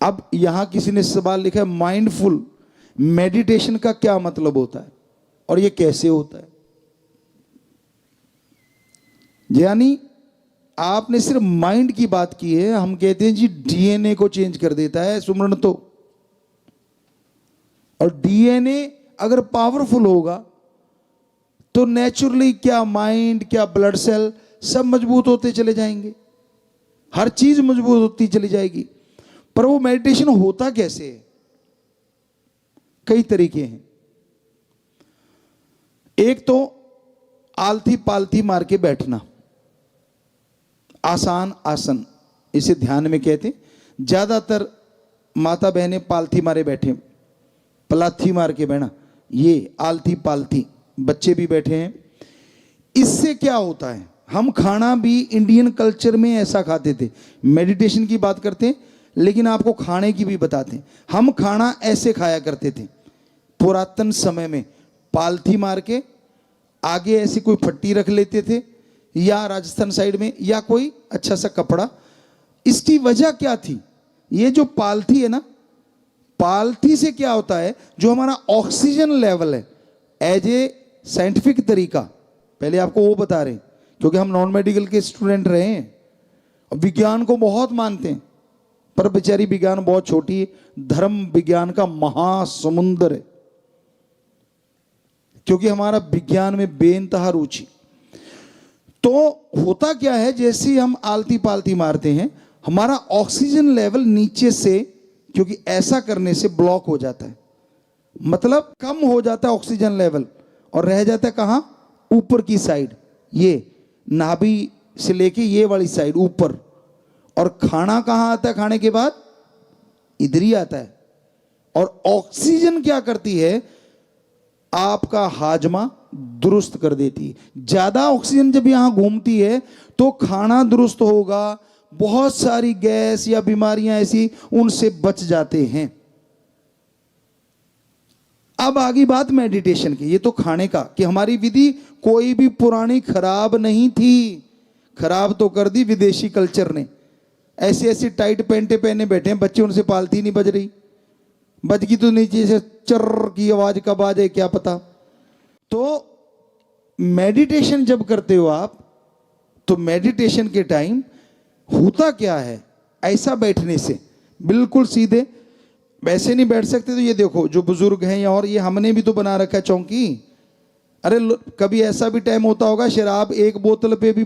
अब यहां किसी ने सवाल लिखा है, माइंडफुल मेडिटेशन का क्या मतलब होता है और ये कैसे होता है। यानी आपने सिर्फ माइंड की बात की है, हम कहते हैं जी डीएनए को चेंज कर देता है सुमरण तो। और डीएनए अगर पावरफुल होगा तो नेचुरली क्या माइंड, क्या ब्लड सेल सब मजबूत होते चले जाएंगे, हर चीज मजबूत होती चली जाएगी। पर वो मेडिटेशन होता कैसे है? कई तरीके हैं। एक तो आलथी पालथी मार के बैठना, आसान आसन, इसे ध्यान में कहते हैं। ज्यादातर माता बहनें पालथी मारे बैठे, पलाथी मार के बैठना, ये आलथी पालथी, बच्चे भी बैठे हैं। इससे क्या होता है, हम खाना भी इंडियन कल्चर में ऐसा खाते थे। मेडिटेशन की बात करते हैं लेकिन आपको खाने की भी बताते हैं। हम खाना ऐसे खाया करते थे पुरातन समय में, पालथी मार के आगे ऐसी कोई फट्टी रख लेते थे, या राजस्थान साइड में या कोई अच्छा सा कपड़ा। इसकी वजह क्या थी? ये जो पालथी है ना, पालथी से क्या होता है, जो हमारा ऑक्सीजन लेवल है, एज ए साइंटिफिक तरीका, पहले आपको वो बता रहे हैं क्योंकि हम नॉन मेडिकल के स्टूडेंट रहे हैं। विज्ञान को बहुत मानते हैं पर बेचारी विज्ञान बहुत छोटी है, धर्म विज्ञान का महासमुंदर है, क्योंकि हमारा विज्ञान में बेइंतहा रुचि। तो होता क्या है, जैसे हम आलती पालती मारते हैं, हमारा ऑक्सीजन लेवल नीचे से, क्योंकि ऐसा करने से ब्लॉक हो जाता है, मतलब कम हो जाता है ऑक्सीजन लेवल, और रह जाता है कहां, ऊपर की साइड, ये नाभि से लेके ये वाली साइड ऊपर। और खाना कहां आता है, खाने के बाद इधर ही आता है। और ऑक्सीजन क्या करती है, आपका हाजमा दुरुस्त कर देती है। ज्यादा ऑक्सीजन जब यहां घूमती है तो खाना दुरुस्त होगा, बहुत सारी गैस या बीमारियां ऐसी उनसे बच जाते हैं। अब आगे बात मेडिटेशन की, ये तो खाने का, कि हमारी विधि कोई भी पुरानी खराब नहीं थी, खराब तो कर दी विदेशी कल्चर ने। ऐसी ऐसी टाइट पैंटे पहने बैठे हैं बच्चे, उनसे पालती नहीं बज रही, बज गई तो नीचे से चर्र की आवाज कब आ जाए क्या पता। तो मेडिटेशन जब करते हो आप, तो मेडिटेशन के टाइम होता क्या है, ऐसा बैठने से बिल्कुल सीधे, वैसे नहीं बैठ सकते। तो ये देखो जो बुजुर्ग हैं, और ये हमने भी तो बना रखा है चौकी। अरे कभी ऐसा भी टाइम होता होगा, शराब एक बोतल पे भी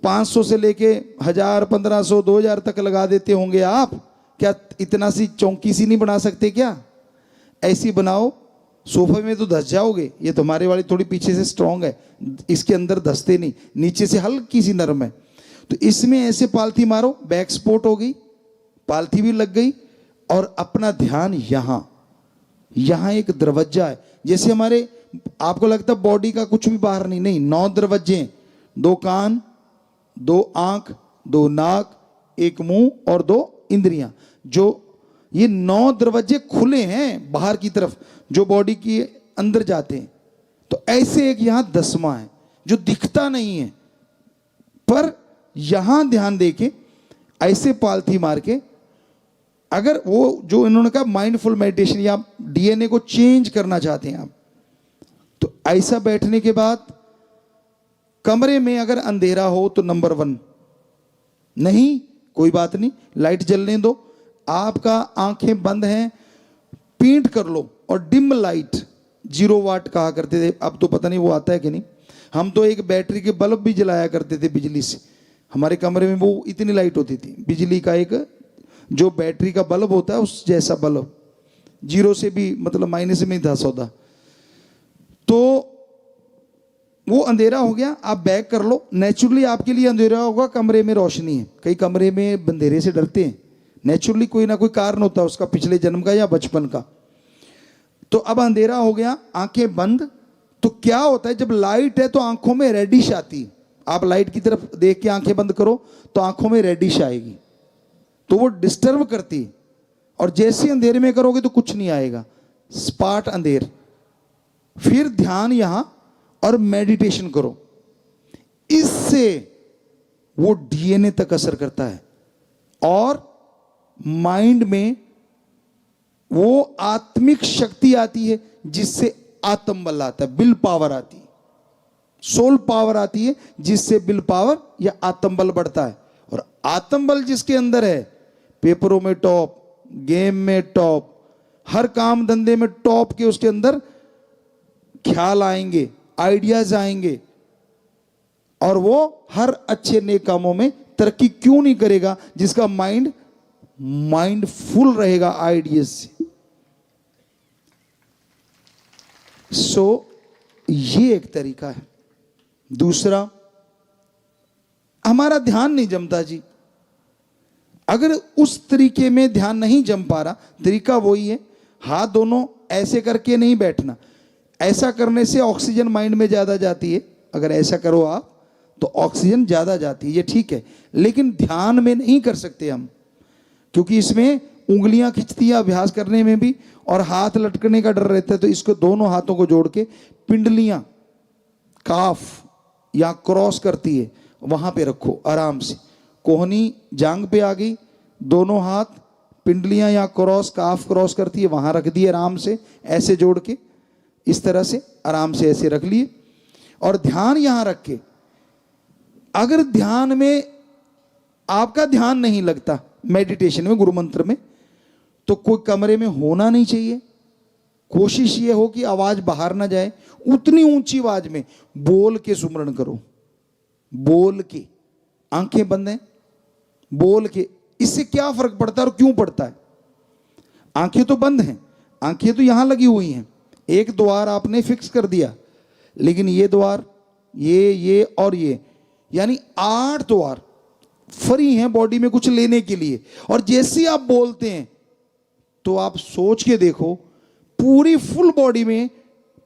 500 से लेके 1000, 1500, 2000 तक लगा देते होंगे आप। क्या इतना सी चौकी सी नहीं बना सकते क्या? ऐसी बनाओ, सोफे में तो धस जाओगे। ये तुम्हारे वाली थोड़ी पीछे से स्ट्रांग है, इसके अंदर धसते नहीं, नीचे से हल्की सी नरम है। तो इसमें ऐसे पालथी मारो, बैक स्पोर्ट हो गई, पालथी भी लग गई, और अपना ध्यान यहां, यहां एक दरवाजा है। जैसे हमारे, आपको लगता है बॉडी का कुछ भी बाहर नहीं, नहीं, 9 दरवाजे हैं, 2 कान, 2 आंख, 2 नाक, 1 मुंह और 2 इंद्रियां। जो ये 9 दरवाजे खुले हैं बाहर की तरफ, जो बॉडी के अंदर जाते हैं। तो ऐसे एक यहां 10वां है जो दिखता नहीं है, पर यहां ध्यान देके ऐसे पालथी मार के, अगर वो जो इन्होंने कहा माइंडफुल मेडिटेशन या डीएनए को चेंज करना चाहते हैं आप, तो ऐसा बैठने के बाद कमरे में अगर अंधेरा हो तो नंबर 1, नहीं कोई बात नहीं, लाइट जलने दो, आपका आंखें बंद हैं, पेंट कर लो, और डिम लाइट 0 वाट कहा करते थे, अब तो पता नहीं वो आता है कि नहीं। हम तो एक बैटरी के बल्ब भी जलाया करते थे बिजली से, हमारे कमरे में वो इतनी लाइट होती थी, बिजली का एक जो बैटरी का बल्ब होता है उस जैसा बल्ब, 0 से भी मतलब माइनस में ही था सौदा। तो वो अंधेरा हो गया, आप बैक कर लो, नेचुरली आपके लिए अंधेरा होगा, कमरे में रोशनी है। कई कमरे में अंधेरे से डरते हैं, नेचुरली कोई ना कोई कारण होता है उसका, पिछले जन्म का या बचपन का। तो अब अंधेरा हो गया, आंखें बंद। तो क्या होता है, जब लाइट है तो आंखों में रेडिश आती है। आप लाइट की तरफ देख के आंखें बंद करो तो आंखों में रेडिश आएगी, तो वो डिस्टर्ब करती है। और जैसे अंधेरे में करोगे तो कुछ नहीं आएगा, स्पाट अंधेर। फिर ध्यान यहां और मेडिटेशन करो, इससे वो डीएनए तक असर करता है। और माइंड में वो आत्मिक शक्ति आती है जिससे आत्मबल आता है, विल पावर आती है, सोल पावर आती है जिससे विल पावर या आत्मबल बढ़ता है। और आत्मबल जिसके अंदर है, पेपरों में टॉप, गेम में टॉप, हर काम धंधे में टॉप के उसके अंदर ख्याल आएंगे, आइडियाज आएंगे, और वो हर अच्छे नेक कामों में तरक्की क्यों नहीं करेगा, जिसका माइंड फुल रहेगा आइडियाज से। ये एक तरीका है। दूसरा, हमारा ध्यान नहीं जमता जी। अगर उस तरीके में ध्यान नहीं जम पा रहा, तरीका वही है, हाथ दोनों ऐसे करके नहीं बैठना। ऐसा करने से ऑक्सीजन माइंड में ज्यादा जाती है, अगर ऐसा करो आप तो ऑक्सीजन ज्यादा जाती है, ये ठीक है। लेकिन ध्यान में नहीं कर सकते हम, क्योंकि इसमें उंगलियां खिंचती है अभ्यास करने में भी, और हाथ लटकने का डर रहता है। तो इसको दोनों हाथों को जोड़ के पिंडलियां काफ या क्रॉस करती है, वहां पे रखो आराम से। कोहनी जांग पे आ गई, दोनों हाथ पिंडलियां या क्रॉस, काफ क्रॉस करती है, वहां रख दिए आराम से, ऐसे जोड़ के इस तरह से आराम से ऐसे रख लिए। और ध्यान यहां रख के, अगर ध्यान में आपका ध्यान नहीं लगता, मेडिटेशन में, गुरु मंत्र में, तो कोई कमरे में होना नहीं चाहिए। कोशिश ये हो कि आवाज बाहर ना जाए, उतनी ऊंची आवाज में बोल के सुमरण करो, बोल के, आंखें बंद हैं, बोल के। इससे क्या फर्क पड़ता है और क्यों पड़ता है? आंखें तो बंद हैं, आंखें तो यहां लगी हुई हैं, एक द्वार आपने फिक्स कर दिया, लेकिन ये द्वार, ये और ये, यानी 8 द्वार फ्री हैं बॉडी में कुछ लेने के लिए। और जैसे आप बोलते हैं तो आप सोच के देखो, पूरी फुल बॉडी में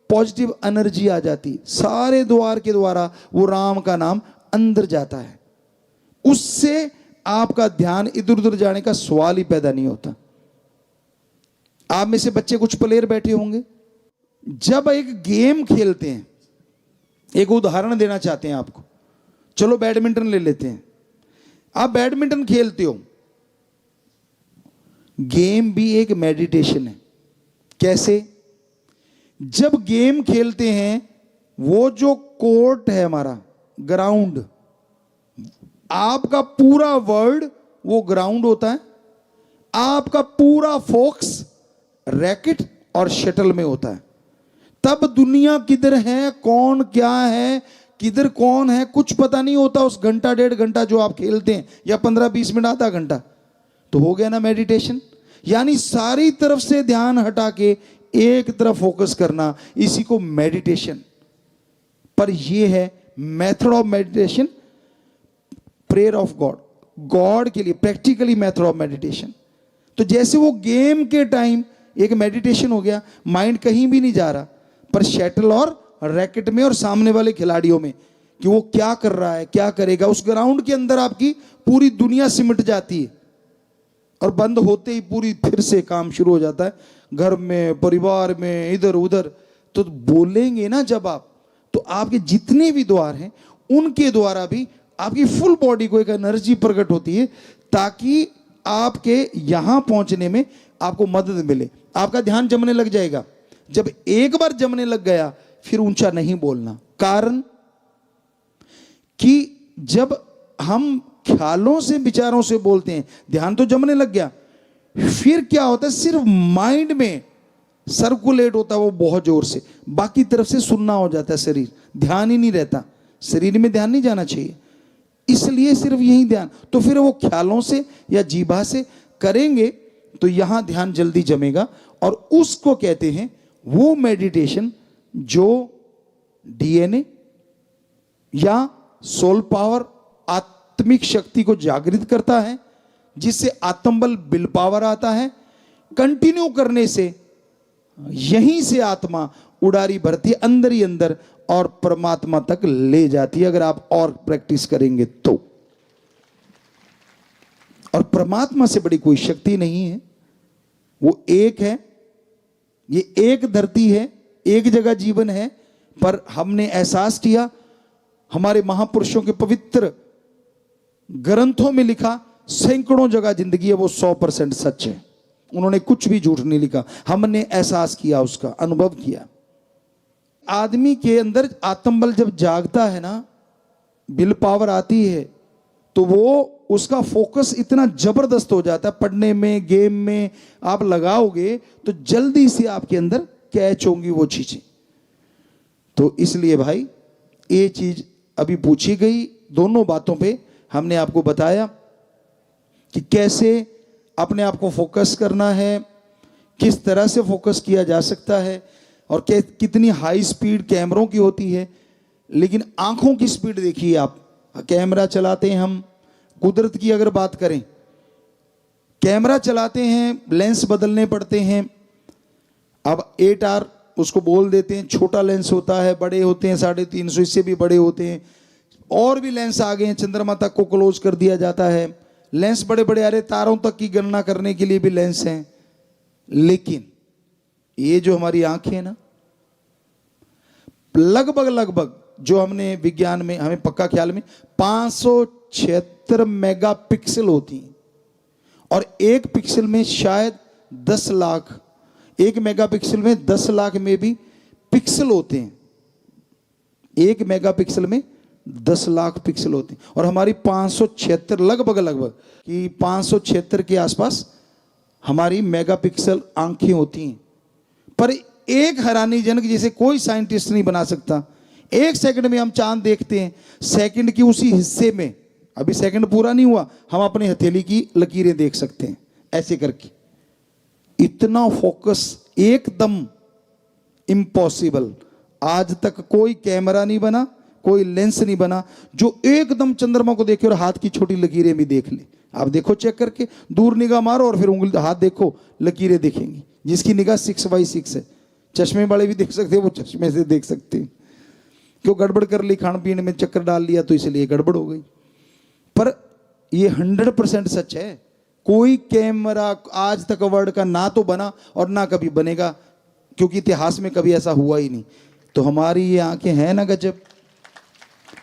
पॉजिटिव एनर्जी आ जाती, सारे द्वार के द्वारा वो राम का नाम अंदर जाता है। उससे आपका ध्यान इधर उधर जाने का सवाल ही पैदा नहीं होता। आप में से बच्चे कुछ प्लेयर बैठे होंगे, जब एक गेम खेलते हैं, एक उदाहरण देना चाहते हैं आपको, चलो बैडमिंटन ले लेते हैं। आप बैडमिंटन खेलते हो, गेम भी एक मेडिटेशन है। कैसे? जब गेम खेलते हैं, वो जो कोर्ट है हमारा, ग्राउंड, आपका पूरा वर्ल्ड वो ग्राउंड होता है, आपका पूरा फोकस रैकेट और शटल में होता है। तब दुनिया किधर है, कौन क्या है, किधर कौन है, कुछ पता नहीं होता उस घंटा 1.5 घंटा जो आप खेलते हैं, या 15-20 मिनट, आधा घंटा। तो हो गया ना मेडिटेशन। यानी सारी तरफ से ध्यान हटा के एक तरफ फोकस करना, इसी को मेडिटेशन। पर यह है method of meditation, prayer of God, God के लिए प्रैक्टिकली मेथड ऑफ मेडिटेशन। तो जैसे वो गेम के टाइम एक मेडिटेशन हो गया, माइंड कहीं भी नहीं जा रहा, पर शटल और रैकेट में और सामने वाले खिलाड़ियों में, कि वो क्या कर रहा है, क्या करेगा, उस ग्राउंड के अंदर आपकी पूरी दुनिया सिमट जाती है। और बंद होते ही पूरी फिर से काम शुरू हो जाता है, घर में, परिवार में, इधर उधर। तो बोलेंगे ना जब आप, तो आपके जितने भी द्वार हैं उनके द्वारा भी आपकी फुल बॉडी को एक एनर्जी प्रकट होती है, ताकि आपके यहां पहुंचने में आपको मदद मिले। आपका ध्यान जमने लग जाएगा। जब एक बार जमने लग गया, फिर ऊंचा नहीं बोलना। कारण कि जब हम ख्यालों से, विचारों से बोलते हैं, ध्यान तो जमने लग गया, फिर क्या होता है, सिर्फ माइंड में सर्कुलेट होता है वो बहुत जोर से, बाकी तरफ से सुनना हो जाता है शरीर, ध्यान ही नहीं रहता। शरीर में ध्यान नहीं जाना चाहिए, इसलिए सिर्फ यही ध्यान। तो फिर वो ख्यालों से या जीभा से करेंगे तो यहां ध्यान जल्दी जमेगा, और उसको कहते हैं वो मेडिटेशन जो डीएनए या सोल पावर, आत्मिक शक्ति को जागृत करता है, जिससे आत्मबल, विल पावर आता है। कंटिन्यू करने से यहीं से आत्मा उड़ारी भरती है अंदर ही अंदर, और परमात्मा तक ले जाती है, अगर आप और प्रैक्टिस करेंगे तो। और परमात्मा से बड़ी कोई शक्ति नहीं है, वो एक है। ये एक धरती है, एक जगह जीवन है, पर हमने एहसास किया, हमारे महापुरुषों के पवित्र ग्रंथों में लिखा सैकड़ों जगह जिंदगी है वो 100% सच है। उन्होंने कुछ भी झूठ नहीं लिखा, हमने एहसास किया, उसका अनुभव किया। आदमी के अंदर आत्मबल जब जागता है ना, विल पावर आती है, तो वो उसका फोकस इतना जबरदस्त हो जाता है, पढ़ने में, गेम में आप लगाओगे तो जल्दी से आपके अंदर कैच होंगी वो चीजें। तो इसलिए भाई ये चीज अभी पूछी गई, दोनों बातों पे हमने आपको बताया कि कैसे अपने आप को फोकस करना है, किस तरह से फोकस किया जा सकता है, और कितनी हाई स्पीड कैमरों की होती है। लेकिन आंखों की स्पीड देखिए आप, कैमरा चलाते हैं हम, कुदरत की अगर बात करें, कैमरा चलाते हैं, लेंस बदलने पड़ते हैं। अब 8R उसको बोल देते हैं, छोटा लेंस होता है, बड़े होते हैं 350, इससे भी बड़े होते हैं, और भी लेंस आ गए हैं, चंद्रमा तक को क्लोज कर दिया जाता है। लेंस बड़े बड़े आ रहे, तारों तक की गणना करने के लिए भी लेंस हैं। लेकिन ये जो हमारी आंखें हैं ना, लगभग जो हमने विज्ञान में हमें पक्का ख्याल में 576 मेगापिक्सल होती हैं, और एक पिक्सल में शायद 10 लाख, एक मेगापिक्सल में 10 लाख में भी पिक्सल होते हैं। एक मेगापिक्सल में 10 लाख पिक्सल होते हैं, और हमारी 576 लगभग कि 576 के आसपास हमारी मेगापिक्सल आंखें होती हैं। पर एक हैरानीजनक, जिसे कोई साइंटिस्ट नहीं बना सकता, 1 सेकंड में हम चांद देखते हैं, सेकंड की उसी हिस्से में, अभी सेकंड पूरा नहीं हुआ, हम अपने हथेली की लकीरें देख सकते हैं ऐसे करके। इतना फोकस एकदम इम्पॉसिबल, आज तक कोई कैमरा नहीं बना, कोई लेंस नहीं बना जो एकदम चंद्रमा को देखे और हाथ की छोटी लकीरें भी देख ले। आप देखो, चेक करके दूर निगाह मारो और फिर उंगली हाथ देखो, लकीरें दिखेंगी। जिसकी निगाह 6x6 है, चश्मे वाले भी देख सकते हैं, वो चश्मे से देख सकते हैं। क्यों गड़बड़ कर ली, खान पीने में चक्कर डाल लिया तो इसलिए गड़बड़ हो गई। पर ये 100% सच है, कोई कैमरा आज तक वर्ल्ड का ना तो बना और ना कभी बनेगा, क्योंकि इतिहास में कभी ऐसा हुआ ही नहीं। तो हमारी ये आंखें हैं ना गजब।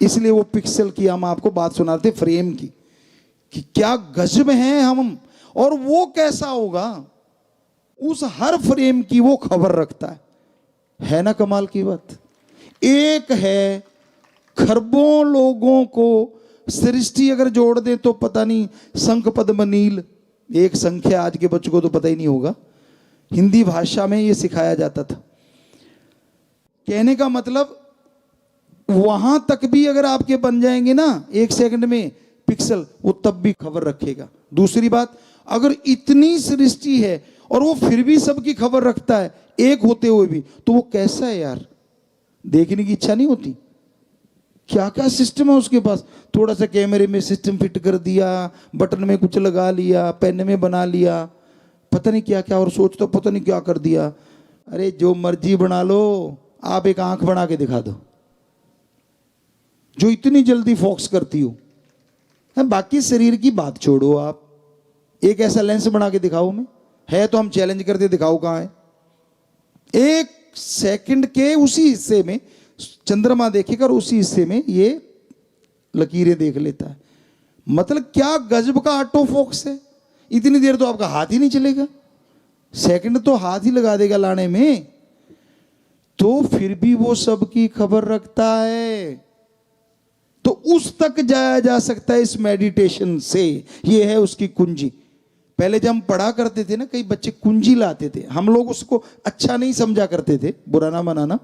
इसलिए वो पिक्सल की हम आपको बात सुनाते, फ्रेम की, कि क्या गजब हैं हम, और वो कैसा होगा, उस हर फ्रेम की वो खबर रखता है ना कमाल की बात। एक है खरबों लोगों को सृष्टि अगर जोड़ दें तो पता नहीं, शंख पद्म नील, एक संख्या आज के बच्चों को तो पता ही नहीं होगा, हिंदी भाषा में ये सिखाया जाता था। कहने का मतलब वहां तक भी अगर आपके बन जाएंगे ना 1 सेकंड में पिक्सल, वो तब भी खबर रखेगा। दूसरी बात, अगर इतनी सृष्टि है और वो फिर भी सबकी खबर रखता है एक होते हुए भी, तो वो कैसा है यार, देखने की इच्छा नहीं होती। क्या क्या सिस्टम है उसके पास, थोड़ा सा कैमरे में सिस्टम फिट कर दिया, बटन में कुछ लगा लिया, पेन में बना लिया, पता नहीं क्या क्या, और सोचता पता नहीं क्या कर दिया। अरे जो मर्जी बना लो, आप एक आंख बना के दिखा दो जो इतनी जल्दी फोकस करती हो। बाकी शरीर की बात छोड़ो, आप एक ऐसा लेंस बना के दिखाओ, में है तो हम चैलेंज करते, दिखाओ कहां है। 1 सेकंड के उसी हिस्से में चंद्रमा देखेगा और उसी हिस्से में ये लकीरें देख लेता है। मतलब क्या गजब का ऑटो फोकस है। इतनी देर तो आपका हाथ ही नहीं चलेगा, सेकंड तो हाथ ही लगा देगा लाने में, तो फिर भी वो सबकी खबर रखता है। तो उस तक जाया जा सकता है इस मेडिटेशन से, ये है उसकी कुंजी। पहले जब हम पढ़ा करते थे ना, कई बच्चे कुंजी लाते थे, हम लोग उसको अच्छा नहीं समझा करते थे, बुरा ना मनाना,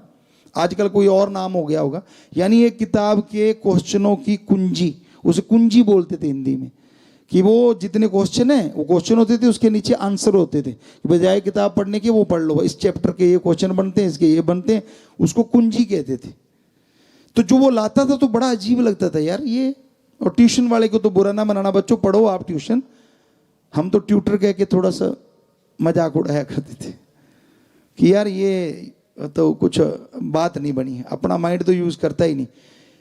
आजकल कोई और नाम हो गया होगा। यानी एक किताब के क्वेश्चनों की कुंजी, उसे कुंजी बोलते थे हिंदी में, कि वो जितने क्वेश्चन है वो क्वेश्चन होते थे, उसके नीचे आंसर होते थे। बजाय किताब पढ़ने के वो पढ़ लो, इस चैप्टर के ये क्वेश्चन बनते हैं, इसके ये बनते हैं, उसको कुंजी कहते थे। तो जो वो लाता था तो बड़ा अजीब लगता था यार ये। और ट्यूशन वाले को तो बुरा ना मनाना, बच्चों पढ़ो आप ट्यूशन, हम तो ट्यूटर कह के थोड़ा सा मजाक उड़ाया करते थे कि यार ये तो कुछ बात नहीं बनी है, अपना माइंड तो यूज करता ही नहीं।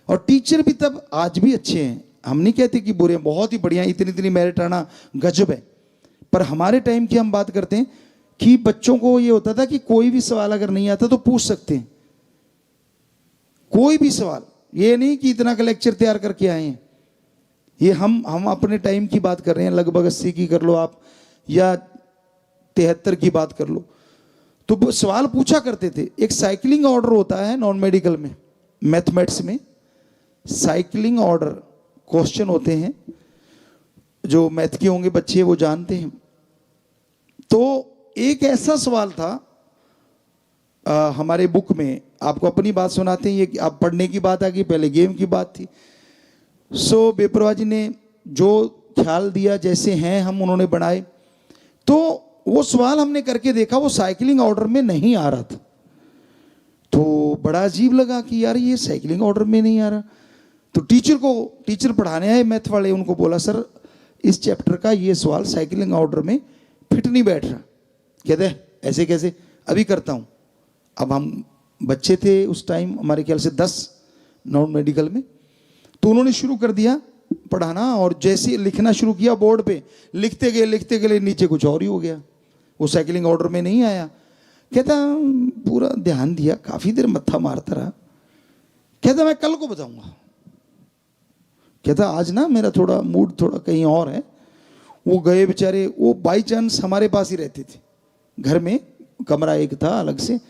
और टीचर भी तब, आज भी अच्छे हैं, हम नहीं कहते कि बुरे हैं, बहुत ही बढ़िया, इतनी इतनी मेरिट आना गजब है। पर हमारे टाइम की हम बात करते हैं कि बच्चों को ये होता था कि कोई भी सवाल अगर नहीं आता तो पूछ सकते हैं, कोई भी सवाल, ये नहीं कि इतना का लेक्चर तैयार करके आए हैं। ये हम अपने टाइम की बात कर रहे हैं, लगभग 80 की कर लो आप या 73 की बात कर लो। तो वो सवाल पूछा करते थे। एक साइकिलिंग ऑर्डर होता है नॉन मेडिकल में, मैथमेटिक्स में साइकिलिंग ऑर्डर क्वेश्चन होते हैं, जो मैथ के होंगे बच्चे वो जानते हैं। तो एक ऐसा सवाल था हमारे बुक में, आपको अपनी बात सुनाते हैं, ये आप पढ़ने की बात आ गई, पहले गेम की बात थी। सो बेपरवाह जी ने जो ख्याल दिया, जैसे हैं हम उन्होंने बनाए, तो वो सवाल हमने करके देखा, वो साइकिलिंग ऑर्डर में नहीं आ रहा था। तो बड़ा अजीब लगा कि यार ये साइकिलिंग ऑर्डर में नहीं आ रहा। तो टीचर पढ़ाने आए मैथ वाले, उनको बोला सर इस चैप्टर का ये सवाल साइकिलिंग ऑर्डर में फिट नहीं बैठ रहा। कहते ऐसे कैसे, अभी करता हूँ। अब हम बच्चे थे उस टाइम, हमारे ख्याल से 10 नॉन मेडिकल में। तो उन्होंने शुरू कर दिया पढ़ाना, और जैसे लिखना शुरू किया बोर्ड पे, लिखते गए नीचे कुछ और ही हो गया, वो साइकिलिंग ऑर्डर में नहीं आया। कहता पूरा ध्यान दिया, काफी देर मत्था मारता रहा। कहता मैं कल को बताऊंगा। कहता आज ना मेरा थोड़ा मूड थोड़ा कहीं और है। वो गए बेचारे, वो बाई चांस हमारे पास ही रहते थे, घर में कमरा एक था अलग से,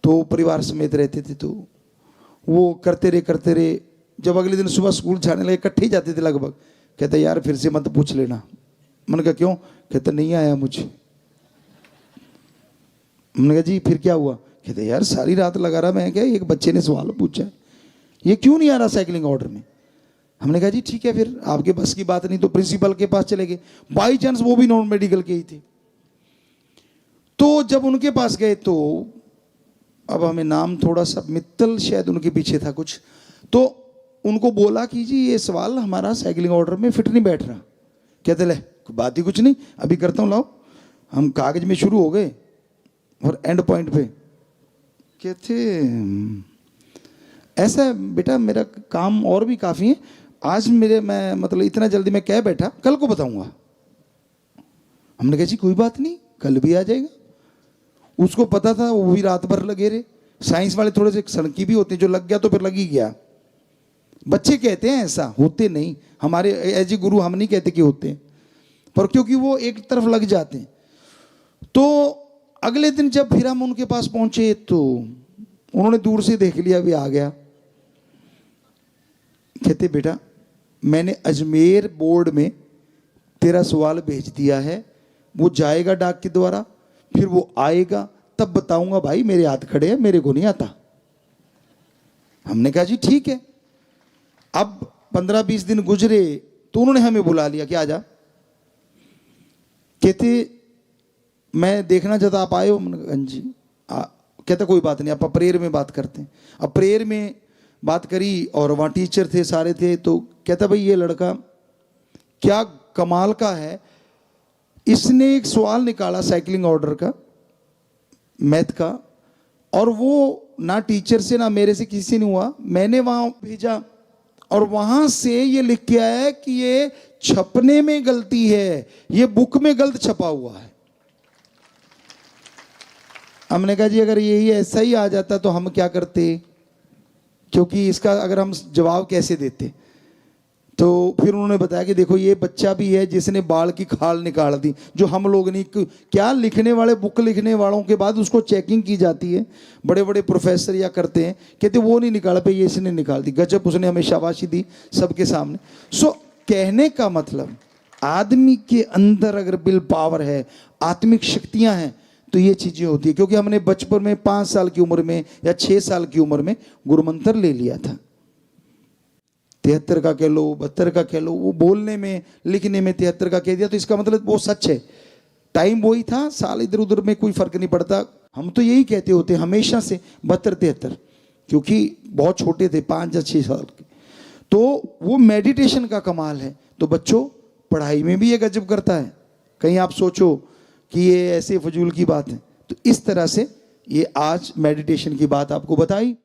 तो परिवार समेत रहते थे। तो वो करते रहे। जब अगले दिन सुबह स्कूल जाने लगे, इकट्ठे ही जाते थे लगभग। कहता यार फिर से मत पूछ लेना। मैंने कहा क्यों? कहता नहीं आया मुझे। हमने कहा जी फिर क्या हुआ? कहते यार सारी रात लगा रहा मैं, क्या एक बच्चे ने सवाल पूछा है, ये क्यों नहीं आ रहा साइकिलिंग ऑर्डर में। हमने कहा जी ठीक है, फिर आपके बस की बात नहीं तो प्रिंसिपल के पास चले गए। बाई चांस वो भी नॉन मेडिकल के ही थे। तो जब उनके पास गए, तो अब हमें नाम थोड़ा सा, मित्तल शायद उनके पीछे था कुछ, तो उनको बोला कि जी ये सवाल हमारा साइकिलिंग ऑर्डर में फिट नहीं बैठ रहा। कहते ले बात ही कुछ नहीं, अभी करता हूँ, लाओ। हम कागज में शुरू हो गए और एंड पॉइंट पे कहते ऐसा है बेटा, मेरा काम और भी काफ़ी है आज, मैं मतलब इतना जल्दी मैं कह बैठा, कल को बताऊंगा। हमने कहा जी कोई बात नहीं, कल भी आ जाएगा। उसको पता था, वो भी रात भर लगे रहे। साइंस वाले थोड़े से सनकी भी होते हैं, जो लग गया तो फिर लग ही गया। बच्चे कहते हैं ऐसा, होते नहीं। हमारे एज ए गुरु हम नहीं कहते कि होते हैं, पर क्योंकि वो एक तरफ लग जाते हैं। तो अगले दिन जब फिर हम उनके पास पहुंचे, तो उन्होंने दूर से देख लिया, भी आ गया। कहते बेटा मैंने अजमेर बोर्ड में तेरा सवाल भेज दिया है, वो जाएगा डाक के द्वारा, फिर वो आएगा तब बताऊंगा। भाई मेरे हाथ खड़े हैं, मेरे को नहीं आता। हमने कहा जी ठीक है। अब 15-20 दिन गुजरे, तो उन्होंने हमें बुला लिया कि आजा। कहते मैं देखना चाहता, आप आए हो? जी। कहता कोई बात नहीं, आप प्रेयर में बात करते हैं। अब प्रेयर में बात करी, और वहाँ टीचर थे, सारे थे। तो कहता भाई ये लड़का क्या कमाल का है, इसने एक सवाल निकाला साइकिलिंग ऑर्डर का, मैथ का, और वो ना टीचर से ना मेरे से किसी से नहीं हुआ। मैंने वहाँ भेजा, और वहां से ये लिख के आया है कि ये छपने में गलती है, ये बुक में गलत छपा हुआ है। हमने कहा जी अगर यही ऐसा ही आ जाता तो हम क्या करते, क्योंकि इसका अगर हम जवाब कैसे देते। तो फिर उन्होंने बताया कि देखो ये बच्चा भी है जिसने बाल की खाल निकाल दी, जो हम लोग नहीं, क्या लिखने वाले, बुक लिखने वालों के बाद उसको चेकिंग की जाती है, बड़े बड़े प्रोफेसर या करते हैं, कहते वो नहीं निकाल पे, ये इसने निकाल दी। गजब, उसने हमें शाबाशी दी सबके सामने। सो कहने का मतलब, आदमी के अंदर अगर विल पावर है, आत्मिक शक्तियां हैं, तो ये चीजें होती है। क्योंकि हमने बचपन में 5 साल की उम्र में या 6 साल की उम्र में गुरुमंत्र ले लिया था। 73 का कह लो, 72 का कह लो, वो बोलने में लिखने में 73 का कह दिया, तो इसका मतलब वो सच है। टाइम वही था, साल इधर उधर में कोई फर्क नहीं पड़ता। हम तो यही कहते होते हमेशा से 72-73, क्योंकि बहुत छोटे थे, 5 या 6 साल के। तो वो मेडिटेशन का कमाल है। तो बच्चों पढ़ाई में भी ये गजब करता है, कहीं आप सोचो कि ये ऐसे फजूल की बात है। तो इस तरह से ये आज मेडिटेशन की बात आपको बताई।